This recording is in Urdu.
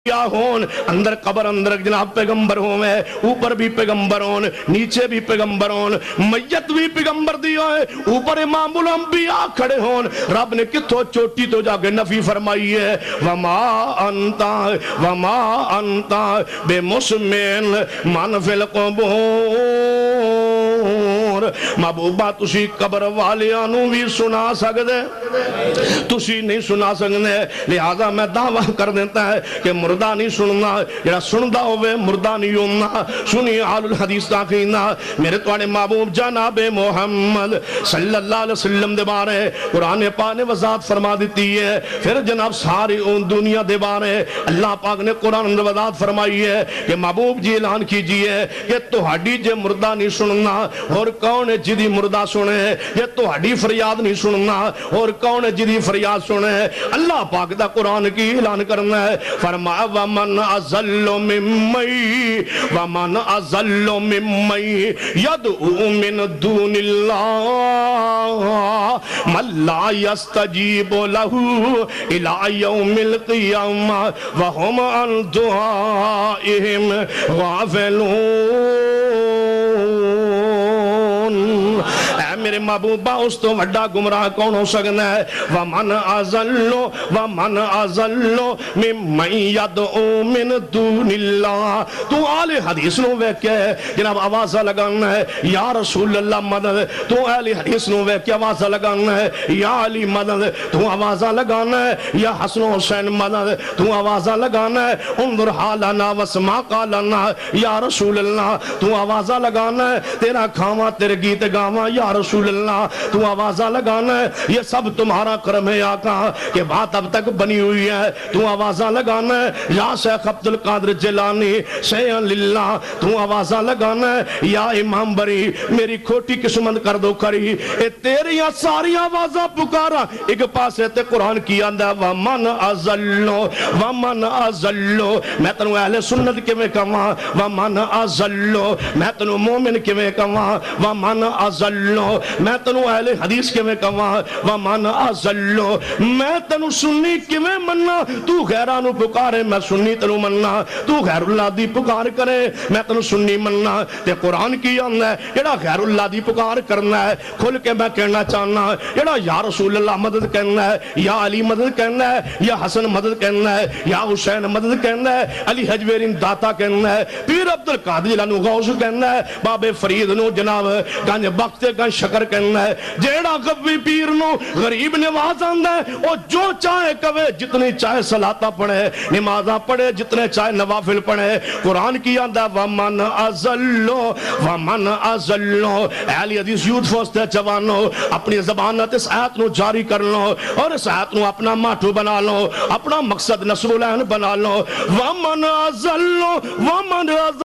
ہون اندر قبر اندر جناب پیغمبر ہوئے اوپر بھی پیغمبر ہون نیچے بھی پیغمبر ہون میت بھی پیغمبر دیا ہے اوپر امام الانبیاء کھڑے ہون رب نے کتھو چوٹی تو جا کے نفی فرمائی ہے وما انتا بے مسمن من فی القبور محبوبہ تسی قبر والیانو بھی سنا سکتے تسی نہیں سنا سکتے لہذا میں دعویٰ کر دیتا ہے کہ مردہ نہیں سننا جڑا سندہ ہوئے مردہ نہیں ہونا سنی آل الحدیث تاقینا میرے توڑے محبوب جناب محمد صلی اللہ علیہ وسلم دے بارے قرآن پاک نے وضاحت فرما دیتی ہے پھر جناب ساری دنیا دے بارے اللہ پاک نے قرآن نے وضاحت فرمائی ہے کہ محبوب جی اعلان کیجئے کہ تہاڈی جے مردہ نہیں سننا اور کون ہے جدی مردہ سنے یہ تہاڈی فریاد نہیں سننا اور کون ہے جدی فریاد سنے اللہ پاک دا قرآن کی اعلان کرنا ہے فرمایا وَمَنْ أَضَلُّ مِمَّن يَدْعُو مِن دُونِ اللَّهِ مَن لَا يَسْتَجِيبُ لَهُ إِلَى يَوْمِ الْقِيَامَةِ وَهُمْ عَنْ دُعَائِهِمْ غَافِلُونَ اے میرے محبوبہ اس تو وڈا گمراہ کون ہو سکنا ہے وَمَنْ أَضَلُّ مِمَّن يَدْعُو مِن دُونِ اللَّهِ تو آل حدیث نو ویکھے جناب آوازہ لگانا ہے یا رسول اللہ مدد تو آل حدیث نو ویکھے آوازہ لگانا ہے یا علی مدد تو آوازہ لگانا ہے یا حسن و حسین مدد تو آوازہ لگانا ہے انظر حالنا واسمع قالنا یا رسول اللہ تو آوازہ لگانا ہے تیرا کھاما تیرے گیت گاما یا رسول اللہ تو آوازہ لگانا ہے یہ سب تمہارا کرم ہے آقا کہ بات اب تک بنی ہوئی ہے تو آوازہ لگانا ہے یا شیخ عبدالقادر جیلانی شیعن للہ تو آوازہ لگانا ہے یا امام بری میری کھوٹی قسمت کر دو کری اے تیری ساری آوازہ پکارا ایک پاسے تے قرآن کی آندہ وَمَنْ أَضَلُّ میں تنو اہل سنت کے میں کہاں وَمَنْ أَضَلُّ میں تنو مومن کے میں کہاں وَمَنْ أَضَلُّ میں تنو اہل حدیث کے میں کہاں وَمَنْ أَضَلُّ میں تنو سنی کے میں مننا تو غیرانو پکارے میں سنی تنو مننا تو غیر اللہ دی پکار کرے میں تنو سنی مننا تے قرآن کی آندہ ہے جڑا غیر اللہ دی پکار کرنا ہے کھل کے میں کہنا چاہنا ہے جڑا یا رسول اللہ مدد کہنا ہے یا علی مدد کہنا ہے یا حسن مدد کہنا ہے یا حسین مدد کہنا ہے علی حجویرین داتا کہنا ہے پیر عبدالقادر جیلانو غوث کہنا ہے باب فرید نو جناب گنج بخت گنج شکر کہنا ہے جیڑا غوی پیر نو غریب نواز آندہ ہے اور جو چاہے کوے جتنی چاہے صلاتہ پڑھے نمازہ پڑھے جتنے چاہے نوافل پڑھے قرآن کی آندہ ہے وَمَنْ أَضَلُّ اہلی حدیث یوتھ فوستے چوانو اپنی زبانت اس آیت نو جاری کر لو اور اس آیت نو اپنا ماتو بنا لو اپنا مقصد نصر العین بنا لو وَمَنْ أَضَلُّ